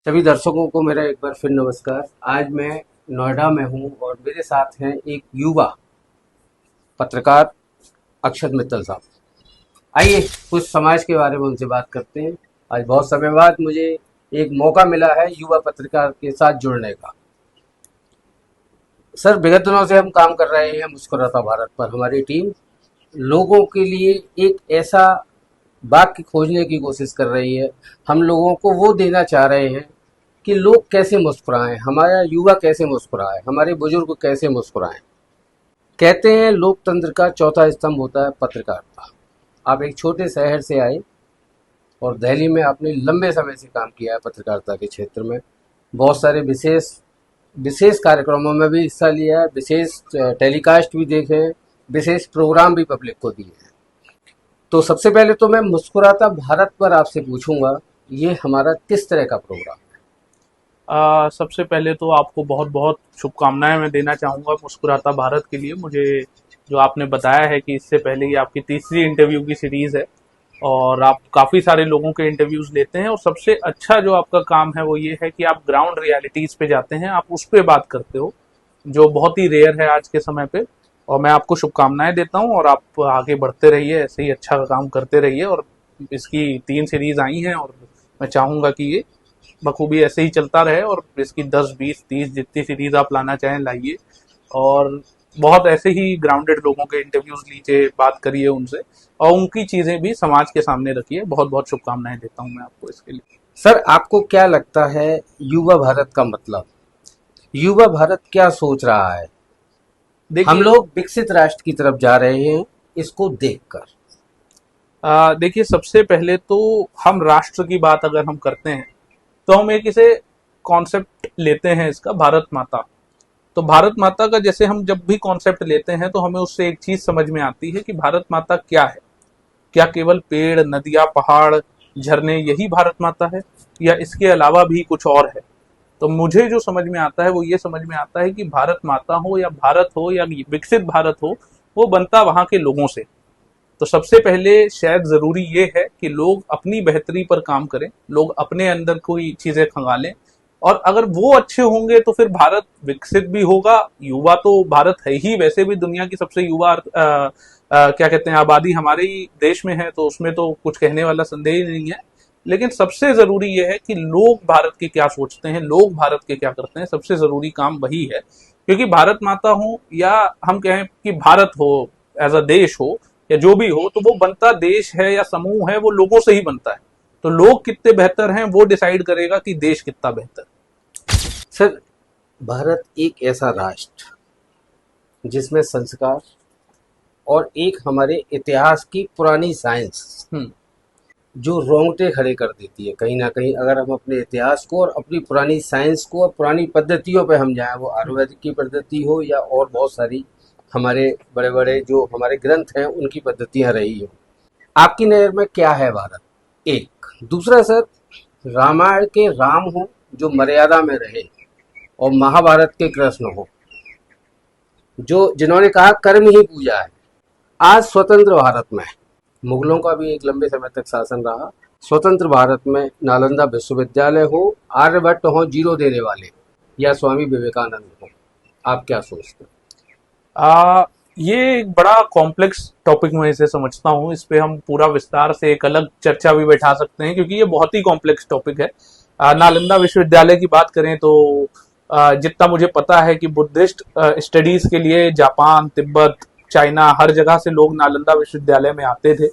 सभी दर्शकों को मेरा एक बार फिर नमस्कार। आज मैं नोएडा में हूं और मेरे साथ हैं एक युवा पत्रकार अक्षत मित्तल साहब। आइए कुछ समाज के बारे में उनसे बात करते हैं। आज बहुत समय बाद मुझे एक मौका मिला है युवा पत्रकार के साथ जुड़ने का। सर, विगत दिनों से हम काम कर रहे हैं मुस्कुराता भारत पर। हमारी टीम लोगों के लिए एक ऐसा वाक्य खोजने की कोशिश कर रही है। हम लोगों को वो देना चाह रहे हैं कि लोग कैसे मुस्कुराएं, हमारा युवा कैसे मुस्कुराए, हमारे बुजुर्ग कैसे मुस्कुराएं। कहते हैं लोकतंत्र का चौथा स्तंभ होता है पत्रकारिता। आप एक छोटे शहर से आए और दिल्ली में आपने लंबे समय से काम किया है पत्रकारिता के क्षेत्र में। बहुत सारे विशेष विशेष कार्यक्रमों में भी हिस्सा लिया है, विशेष टेलीकास्ट भी देखे हैं, विशेष प्रोग्राम भी पब्लिक को दिए हैं। तो सबसे पहले तो मैं मुस्कुराता भारत पर आपसे पूछूंगा, ये हमारा किस तरह का प्रोग्राम है? सबसे पहले तो आपको बहुत बहुत शुभकामनाएं मैं देना चाहूँगा मुस्कुराता भारत के लिए। मुझे जो आपने बताया है कि इससे पहले ये आपकी तीसरी इंटरव्यू की सीरीज़ है और आप काफ़ी सारे लोगों के इंटरव्यूज़ लेते हैं, और सबसे अच्छा जो आपका काम है वो ये है कि आप ग्राउंड रियलिटीज़ पे जाते हैं, आप उस पे बात करते हो, जो बहुत ही रेयर है आज के समय पे। और मैं आपको शुभकामनाएं देता हूँ और आप आगे बढ़ते रहिए, ऐसे ही अच्छा काम करते रहिए। और इसकी 3 सीरीज़ आई हैं और मैं चाहूँगा कि ये बखूबी ऐसे ही चलता रहे, और इसकी 10, 20, 30 जितनी सीरीज आप लाना चाहें लाइए, और बहुत ऐसे ही ग्राउंडेड लोगों के इंटरव्यूज लीजिए, बात करिए उनसे, और उनकी चीजें भी समाज के सामने रखिए। बहुत बहुत शुभकामनाएं देता हूं मैं आपको इसके लिए। सर, आपको क्या लगता है युवा भारत का मतलब? युवा भारत क्या सोच रहा है? हम देखिए लोग विकसित राष्ट्र की तरफ जा रहे हैं इसको देखकर। देखिए, सबसे पहले तो हम राष्ट्र की बात अगर हम करते हैं तो हम एक इसे कॉन्सेप्ट लेते हैं इसका, भारत माता। तो भारत माता का जैसे हम जब भी कॉन्सेप्ट लेते हैं तो हमें उससे एक चीज समझ में आती है कि भारत माता क्या है। क्या केवल पेड़, नदियां, पहाड़, झरने यही भारत माता है, या इसके अलावा भी कुछ और है? तो मुझे जो समझ में आता है वो ये समझ में आता है कि भारत माता हो या भारत हो या विकसित भारत हो, वो बनता वहां के लोगों से। तो सबसे पहले शायद जरूरी ये है कि लोग अपनी बेहतरी पर काम करें, लोग अपने अंदर कोई चीजें खंगालें, और अगर वो अच्छे होंगे तो फिर भारत विकसित भी होगा। युवा तो भारत है ही, वैसे भी दुनिया की सबसे युवा क्या कहते हैं आबादी हमारे ही देश में है, तो उसमें तो कुछ कहने वाला संदेह ही नहीं है। लेकिन सबसे जरूरी यह है कि लोग भारत के क्या सोचते हैं, लोग भारत के क्या करते हैं, सबसे जरूरी काम वही है। क्योंकि भारत माता हो या हम कहें कि भारत हो एज अ देश हो या जो भी हो, तो वो बनता देश है या समूह है, वो लोगों से ही बनता है। तो लोग कितने बेहतर हैं वो डिसाइड करेगा कि देश कितना बेहतर। सर, भारत एक ऐसा राष्ट्र जिसमें संस्कार और एक हमारे इतिहास की पुरानी साइंस हम्म। जो रोंगटे खड़े कर देती है कहीं ना कहीं। अगर हम अपने इतिहास को और अपनी पुरानी साइंस को और पुरानी पद्धतियों पे हम जाएं, वो आयुर्वेदिक की पद्धति हो या और बहुत सारी हमारे बड़े बड़े जो हमारे ग्रंथ हैं उनकी पद्धतियां रही हो, आपकी नज़र में क्या है भारत? एक दूसरा सर, रामायण के राम हो जो मर्यादा में रहे, और महाभारत के कृष्ण हो जो जिन्होंने कहा कर्म ही पूजा है। आज स्वतंत्र भारत में मुगलों का भी एक लंबे समय तक शासन रहा। स्वतंत्र भारत में नालंदा विश्वविद्यालय हो, आर्यभट्ट हो जीरो देने वाले, या स्वामी विवेकानंद हो, आप क्या सोचते हैं? ये एक बड़ा कॉम्प्लेक्स टॉपिक मैं इसे समझता हूँ। इस पे हम पूरा विस्तार से एक अलग चर्चा भी बैठा सकते हैं, क्योंकि ये बहुत ही कॉम्प्लेक्स टॉपिक है। नालंदा विश्वविद्यालय की बात करें तो जितना मुझे पता है कि बुद्धिस्ट स्टडीज के लिए जापान, तिब्बत, चाइना, हर जगह से लोग नालंदा विश्वविद्यालय में आते थे।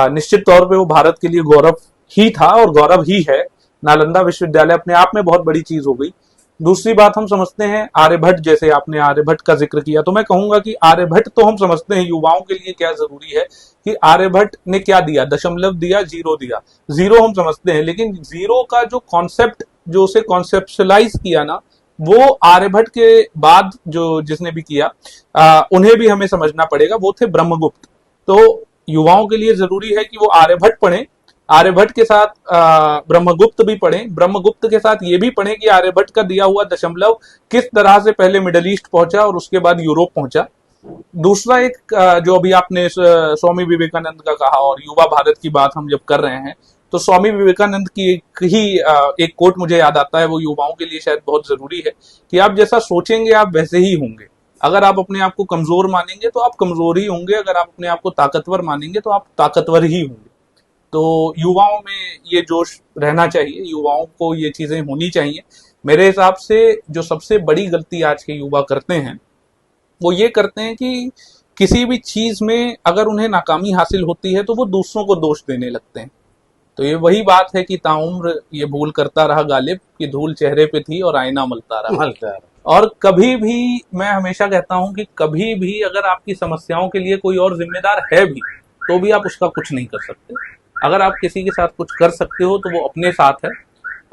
निश्चित तौर पे वो भारत के लिए गौरव ही था और गौरव ही है। नालंदा विश्वविद्यालय अपने आप में बहुत बड़ी चीज हो गई। दूसरी बात, हम समझते हैं आर्यभट्ट, जैसे आपने आर्यभट्ट का जिक्र किया, तो मैं कहूंगा कि आर्यभट्ट तो हम समझते हैं युवाओं के लिए क्या जरूरी है कि आर्यभट्ट ने क्या दिया, दशमलव दिया, जीरो दिया। जीरो हम समझते हैं, लेकिन जीरो का जो कॉन्सेप्ट, जो उसे कॉन्सेप्शलाइज किया ना, वो आर्यभट्ट के बाद जो जिसने भी किया, उन्हें भी हमें समझना पड़ेगा, वो थे ब्रह्मगुप्त। तो युवाओं के लिए जरूरी है कि वो आर्यभट्ट पढ़ें, आर्यभट्ट के साथ ब्रह्मगुप्त भी पढ़ें, ब्रह्मगुप्त के साथ ये भी पढ़ें कि आर्यभट्ट का दिया हुआ दशमलव किस तरह से पहले मिडल ईस्ट पहुंचा और उसके बाद यूरोप पहुंचा। दूसरा एक जो अभी आपने स्वामी विवेकानंद का कहा और युवा भारत की बात हम जब कर रहे हैं, तो स्वामी विवेकानंद की एक कोट मुझे याद आता है, वो युवाओं के लिए शायद बहुत जरूरी है कि आप जैसा सोचेंगे आप वैसे ही होंगे। अगर आप अपने आप को कमजोर मानेंगे तो आप कमजोर ही होंगे, अगर आप अपने आप को ताकतवर मानेंगे तो आप ताकतवर ही होंगे। तो युवाओं में ये जोश रहना चाहिए, युवाओं को ये चीजें होनी चाहिए। मेरे हिसाब से जो सबसे बड़ी गलती आज के युवा करते हैं वो ये करते हैं कि किसी भी चीज में अगर उन्हें नाकामी हासिल होती है तो वो दूसरों को दोष देने लगते हैं। तो ये वही बात है कि ताउम्र ये भूल करता रहा गालिब, कि धूल चेहरे पे थी और आईना मलता रहा। मलता है। और कभी भी, मैं हमेशा कहता हूं कि कभी भी अगर आपकी समस्याओं के लिए कोई और जिम्मेदार है भी तो भी आप उसका कुछ नहीं कर सकते। अगर आप किसी के साथ कुछ कर सकते हो तो वो अपने साथ है,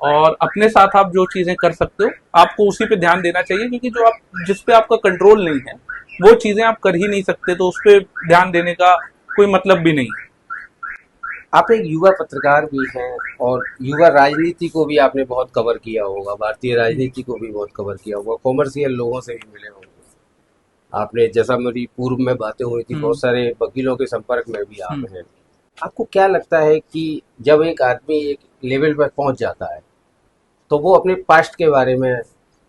और अपने साथ आप जो चीजें कर सकते हो आपको उसी पे ध्यान देना चाहिए, क्योंकि जो आप जिस पे आपका कंट्रोल नहीं है वो चीजें आप कर ही नहीं सकते, तो उस पर ध्यान देने का कोई मतलब भी नहीं। आप एक युवा पत्रकार भी हैं और युवा राजनीति को भी आपने बहुत कवर किया होगा, भारतीय राजनीति को भी बहुत कवर किया होगा, कॉमर्शियल लोगों से भी मिले होंगे आपने। जैसा मेरी पूर्व में बातें हुई थी, बहुत सारे वकीलों के संपर्क में भी आप हैं। आपको क्या लगता है कि जब एक आदमी एक लेवल पर पहुंच जाता है तो वो अपने पास्ट के बारे में,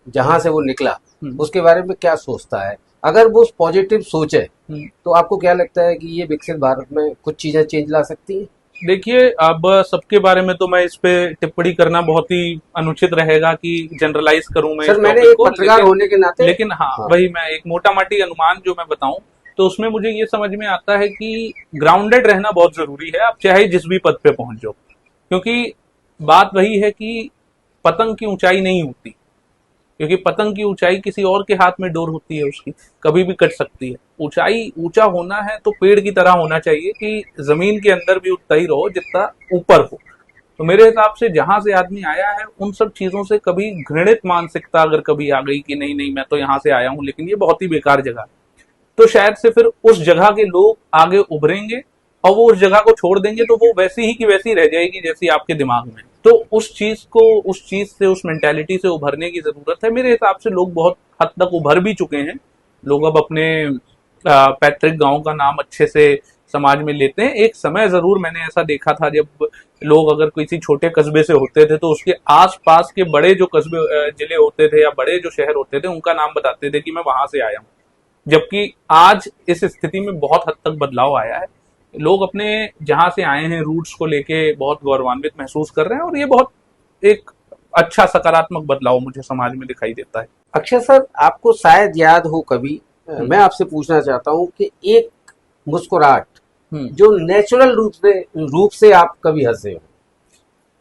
जहां से वो निकला उसके बारे में क्या सोचता है? अगर वो पॉजिटिव सोचे तो आपको क्या लगता है कि ये विकसित भारत में कुछ चीजें चेंज ला सकती हैं? देखिए, अब सबके बारे में तो मैं इस पे टिप्पणी करना बहुत ही अनुचित रहेगा कि जनरलाइज करूं मैं सर, इस मैंने टॉपिक एक को, पत्रकार होने के नाते लेकिन हाँ, वही मैं एक मोटा माटी अनुमान जो मैं बताऊं तो उसमें मुझे ये समझ में आता है कि ग्राउंडेड रहना बहुत जरूरी है, आप चाहे जिस भी पद पे पहुंच जाओ। क्योंकि बात वही है कि पतंग की ऊंचाई नहीं होती, क्योंकि पतंग की ऊंचाई किसी और के हाथ में डोर होती है, उसकी कभी भी कट सकती है। ऊंचाई, ऊंचा होना है तो पेड़ की तरह होना चाहिए कि जमीन के अंदर भी उतना ही रहो जितना ऊपर हो। तो मेरे हिसाब से जहां से आदमी आया है उन सब चीजों से कभी घृणित मानसिकता अगर कभी आ गई कि नहीं नहीं मैं तो यहाँ से आया हूं लेकिन ये बहुत ही बेकार जगह है, तो शायद से फिर उस जगह के लोग आगे उभरेंगे और वो उस जगह को छोड़ देंगे तो वो वैसी ही की वैसी रह जाएगी जैसी आपके दिमाग में। तो उस चीज से, उस मेंटालिटी से उभरने की जरूरत है। मेरे हिसाब से लोग बहुत हद तक उभर भी चुके हैं। लोग अब अपने पैतृक गांव का नाम अच्छे से समाज में लेते हैं। एक समय जरूर मैंने ऐसा देखा था जब लोग अगर किसी छोटे कस्बे से होते थे तो उसके आसपास के बड़े जो कस्बे, जिले होते थे या बड़े जो शहर होते थे उनका नाम बताते थे कि मैं वहां से आया हूं। जबकि आज इस स्थिति में बहुत हद तक बदलाव आया है। लोग अपने जहां से आए हैं रूट्स को लेके बहुत गौरवान्वित महसूस कर रहे हैं, और ये बहुत एक अच्छा सकारात्मक बदलाव मुझे समाज में दिखाई देता है। अक्षय सर, आपको शायद याद हो कभी, मैं आपसे पूछना चाहता हूं कि एक मुस्कुराहट जो नेचुरल रूप से आप कभी हंसे हो,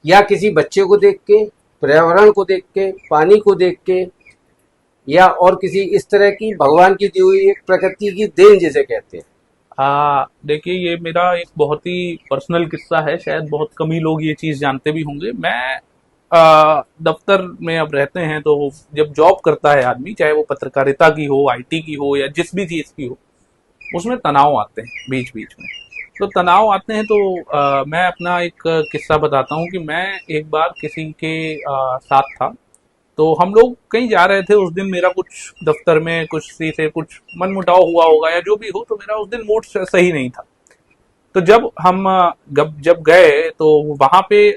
या किसी बच्चे को देख के, पर्यावरण को देख के, पानी को देख के, या और किसी इस तरह की भगवान की दी हुई एक प्रकृति की देन जिसे कहते हैं? देखिए, ये मेरा एक बहुत ही पर्सनल किस्सा है, शायद बहुत कम ही लोग ये चीज जानते भी होंगे। मैं दफ्तर में अब रहते हैं तो जब जॉब करता है आदमी, चाहे वो पत्रकारिता की हो, आईटी की हो या जिस भी चीज की हो, उसमें तनाव आते हैं बीच बीच में। तो तनाव आते हैं तो मैं अपना एक किस्सा बताता हूँ कि मैं एक बार किसी के साथ था, तो हम लोग कहीं जा रहे थे। उस दिन मेरा कुछ दफ्तर में कुछ से कुछ मनमुटाव हुआ होगा या जो भी हो, तो मेरा उस दिन मूड सही नहीं था। तो जब गए तो वहां पे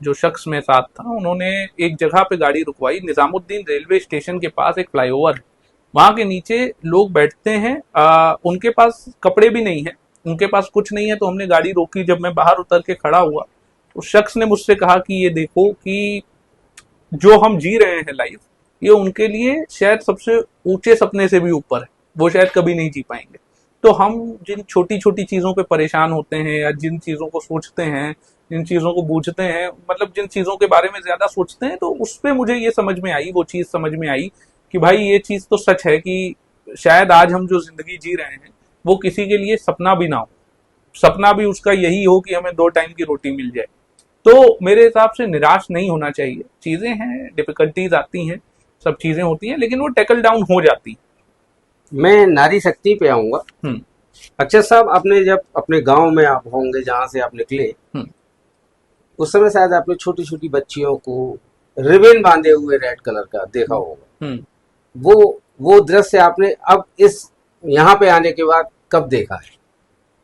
जो शख्स मेरे साथ था उन्होंने एक जगह पे गाड़ी रुकवाई। निजामुद्दीन रेलवे स्टेशन के पास एक फ्लाईओवर है, वहां के नीचे लोग बैठते हैं। उनके पास कपड़े भी नहीं है, उनके पास कुछ नहीं है। तो हमने गाड़ी रोकी। जब मैं बाहर उतर के खड़ा हुआ तो शख्स ने मुझसे कहा कि ये देखो कि जो हम जी रहे हैं लाइफ, ये उनके लिए शायद सबसे ऊंचे सपने से भी ऊपर है, वो शायद कभी नहीं जी पाएंगे। तो हम जिन छोटी छोटी चीजों पे परेशान होते हैं या जिन चीजों को सोचते हैं, जिन चीजों को बूझते हैं, मतलब जिन चीजों के बारे में ज्यादा सोचते हैं, तो उस पे मुझे ये समझ में आई, वो चीज समझ में आई कि भाई ये चीज तो सच है कि शायद आज हम जो जिंदगी जी रहे हैं वो किसी के लिए सपना भी ना हो। सपना भी उसका यही हो कि हमें 2 टाइम की रोटी मिल जाए। तो मेरे हिसाब से निराश नहीं होना चाहिए। चीजें हैं, डिफिकल्टीज आती हैं, सब चीजें होती हैं, लेकिन वो टैकल डाउन हो जाती। मैं नारी शक्ति पे आऊंगा। अक्षय साहब, आपने जब अपने गांव में आप होंगे जहां से आप निकले, उस समय शायद आपने छोटी छोटी बच्चियों को रिबन बांधे हुए रेड कलर का देखा होगा। वो दृश्य आपने अब इस यहाँ पे आने के बाद कब देखा है?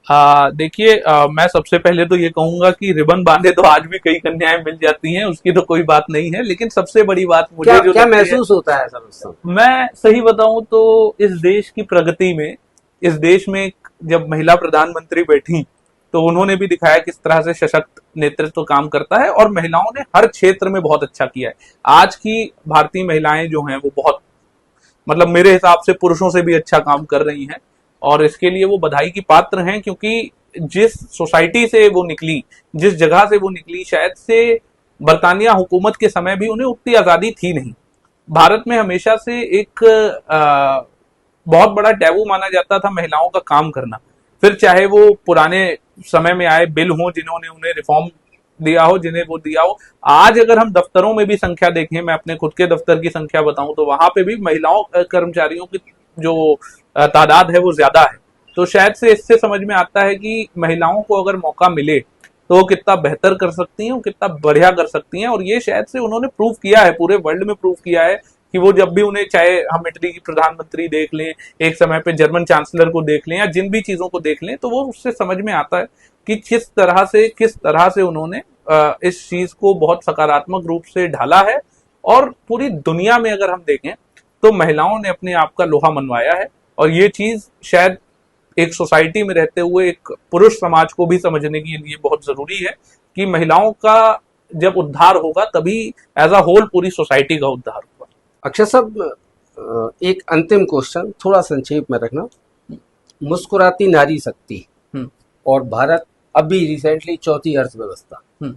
देखिए, मैं सबसे पहले तो ये कहूंगा कि रिबन बांधे तो आज भी कई कन्याएं मिल जाती हैं, उसकी तो कोई बात नहीं है, लेकिन सबसे बड़ी बात क्या मुझे जो क्या लगती है, महसूस होता है सर उस समय? मैं सही बताऊं तो इस देश की प्रगति में, इस देश में जब महिला प्रधानमंत्री बैठी तो उन्होंने भी दिखाया किस तरह से सशक्त नेतृत्व काम करता है, और महिलाओं ने हर क्षेत्र में बहुत अच्छा किया है। आज की भारतीय महिलाएं जो हैं वो बहुत, मतलब मेरे हिसाब से पुरुषों से भी अच्छा काम कर रही हैं, और इसके लिए वो बधाई की पात्र हैं, क्योंकि जिस सोसाइटी से वो निकली, जिस जगह से वो निकली, शायद से बरतानिया हुकूमत के समय भी उन्हें उतनी आजादी थी नहीं। भारत में हमेशा से एक बहुत बड़ा टैबू माना जाता था महिलाओं का काम करना, फिर चाहे वो पुराने समय में आए बिल हो जिन्होंने उन्हें रिफॉर्म दिया हो, जिन्हें वो दिया हो। आज अगर हम दफ्तरों में भी संख्या देखें, मैं अपने खुद के दफ्तर की संख्या बताऊं तो वहां पे भी महिलाओं कर्मचारियों की जो तादाद है वो ज्यादा है। तो शायद से इससे समझ में आता है कि महिलाओं को अगर मौका मिले तो वो कितना बेहतर कर सकती हैं, वो कितना बढ़िया कर सकती हैं, और ये शायद से उन्होंने प्रूव किया है, पूरे वर्ल्ड में प्रूव किया है कि वो जब भी उन्हें, चाहे हम इटली की प्रधानमंत्री देख लें, एक समय पे जर्मन चांसलर को देख लें, या जिन भी चीजों को देख लें, तो वो उससे समझ में आता है कि किस तरह से उन्होंने इस चीज को बहुत सकारात्मक रूप से ढाला है। और पूरी दुनिया में अगर हम देखें तो महिलाओं ने अपने आप का लोहा मनवाया है, और ये चीज शायद एक सोसाइटी में रहते हुए एक पुरुष समाज को भी समझने के लिए बहुत जरूरी है कि महिलाओं का जब उद्धार होगा तभी एज अ होल पूरी सोसाइटी का उद्धार होगा। अक्षय साहब, एक अंतिम क्वेश्चन थोड़ा संक्षेप में रखना। मुस्कुराती नारी शक्ति हम्म और भारत अभी रिसेंटली चौथी अर्थव्यवस्था, हम्म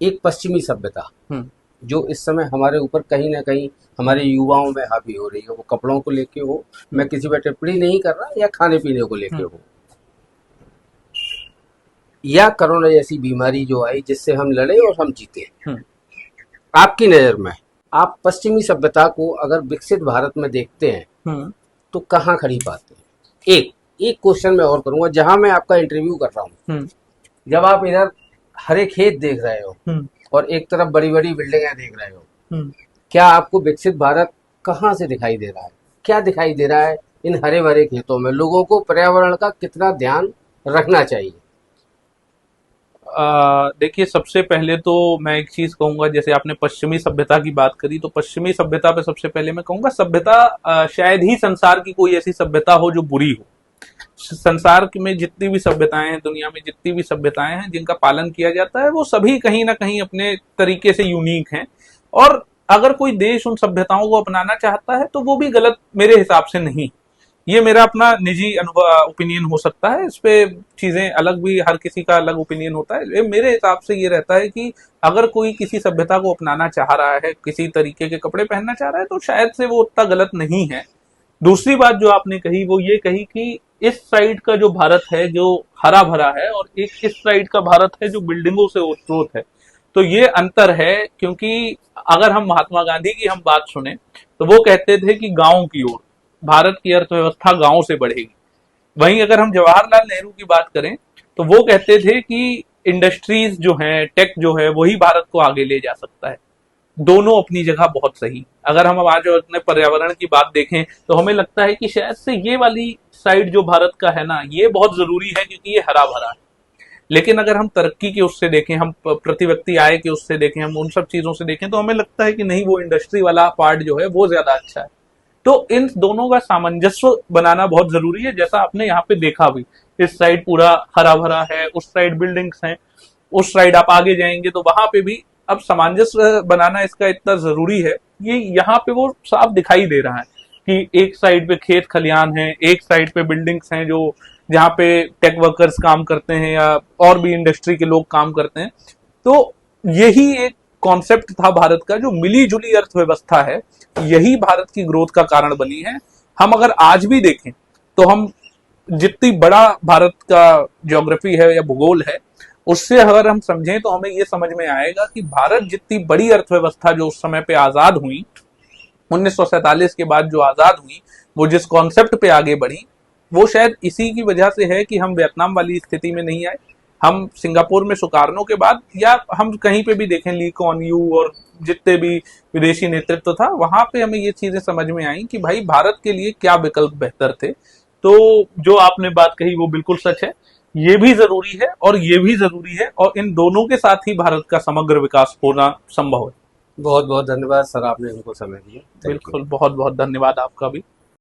एक पश्चिमी सभ्यता हम्म जो इस समय हमारे ऊपर कहीं ना कहीं हमारे युवाओं में हावी हो रही है, वो कपड़ों को लेके हो, मैं किसी पर टिप्पणी नहीं कर रहा, या खाने पीने को लेके हो, या कोरोना जैसी बीमारी जो आई जिससे हम लड़े और हम जीते। हम्म आपकी नज़र में आप पश्चिमी सभ्यता को अगर विकसित भारत में देखते हैं हम्म तो कहाँ खड़ी पाते हैं? एक एक क्वेश्चन मैं और करूंगा, जहां मैं आपका इंटरव्यू कर रहा हूँ, हम्म जब आप इधर हरे खेत देख रहे हो हम्म और एक तरफ बड़ी बड़ी बिल्डिंगें देख रहे हो, हम्म क्या आपको विकसित भारत कहाँ से दिखाई दे रहा है? क्या दिखाई दे रहा है इन हरे भरे खेतों में? लोगों को पर्यावरण का कितना ध्यान रखना चाहिए? देखिए, सबसे पहले तो मैं एक चीज कहूंगा, जैसे आपने पश्चिमी सभ्यता की बात करी, तो पश्चिमी सभ्यता पे सबसे पहले मैं कहूंगा, सभ्यता शायद ही संसार की कोई ऐसी सभ्यता हो जो बुरी हो। संसार में जितनी भी सभ्यताएं हैं, दुनिया में जितनी भी सभ्यताएं हैं जिनका पालन किया जाता है, वो सभी कहीं ना कहीं अपने तरीके से यूनिक हैं। और अगर कोई देश उन सभ्यताओं को अपनाना चाहता है तो वो भी गलत मेरे हिसाब से नहीं। ये मेरा अपना निजी अनुभव ओपिनियन हो सकता है, इस पे चीजें अलग भी, हर किसी का अलग ओपिनियन होता है। ये मेरे हिसाब से ये रहता है कि अगर कोई किसी सभ्यता को अपनाना चाह रहा है, किसी तरीके के कपड़े पहनना चाह रहा है, तो शायद से वो उतना गलत नहीं है। दूसरी बात जो आपने कही वो ये कही कि इस साइड का जो भारत है जो हरा भरा है, और एक इस साइड का भारत है जो बिल्डिंगों से ओतप्रोत है। तो ये अंतर है, क्योंकि अगर हम महात्मा गांधी की हम बात सुने तो वो कहते थे कि गांव की ओर भारत की अर्थव्यवस्था गांव से बढ़ेगी। वहीं अगर हम जवाहरलाल नेहरू की बात करें तो वो कहते थे कि इंडस्ट्रीज जो हैं, टेक जो है, वही भारत को आगे ले जा सकता है। दोनों अपनी जगह बहुत सही। अगर हम आज अपने पर्यावरण की बात देखें तो हमें लगता है कि शायद से ये वाली साइड जो भारत का है ना, ये बहुत जरूरी है क्योंकि ये हरा भरा है। लेकिन अगर हम तरक्की के उससे देखें, हम प्रति व्यक्ति आय के उससे देखें, हम उन सब चीजों से देखें, तो हमें लगता है कि नहीं, वो इंडस्ट्री वाला पार्ट जो है वो ज्यादा अच्छा है। तो इन दोनों का सामंजस्य बनाना बहुत जरूरी है। जैसा आपने यहाँ पे देखा भी, इस साइड पूरा हरा भरा है, उस साइड बिल्डिंग्स हैं, उस साइड आप आगे जाएंगे तो वहां पे भी अब सामंजस्य बनाना इसका इतना जरूरी है। ये यहाँ पे वो साफ दिखाई दे रहा है कि एक साइड पे खेत खलियान है, एक साइड पे बिल्डिंग्स हैं जो जहाँ पे टेक वर्कर्स काम करते हैं या और भी इंडस्ट्री के लोग काम करते हैं। तो यही एक कॉन्सेप्ट था भारत का, जो मिली जुली अर्थव्यवस्था है, यही भारत की ग्रोथ का कारण बनी है। हम अगर आज भी देखें तो हम जितनी बड़ा भारत का ज्योग्राफी है या भूगोल है, उससे अगर हम समझें तो हमें ये समझ में आएगा कि भारत जितनी बड़ी अर्थव्यवस्था जो उस समय पे आजाद हुई, 1947 के बाद जो आजाद हुई, वो जिस कॉन्सेप्ट पे आगे बढ़ी, वो शायद इसी की वजह से है कि हम वियतनाम वाली स्थिति में नहीं आए। हम सिंगापुर में सुकार्नो के बाद, या हम कहीं पे भी देखें, ली कुआन यू और जितने भी विदेशी नेतृत्व था, वहां पे हमें ये चीजें समझ में आई कि भाई भारत के लिए क्या विकल्प बेहतर थे। तो जो आपने बात कही वो बिल्कुल सच है। ये भी जरूरी है और ये भी जरूरी है, और इन दोनों के साथ ही भारत का समग्र विकास होना संभव है। बहुत बहुत धन्यवाद सर, आपने हमको समय दिया। Thank you. बिल्कुल, बहुत बहुत धन्यवाद आपका भी।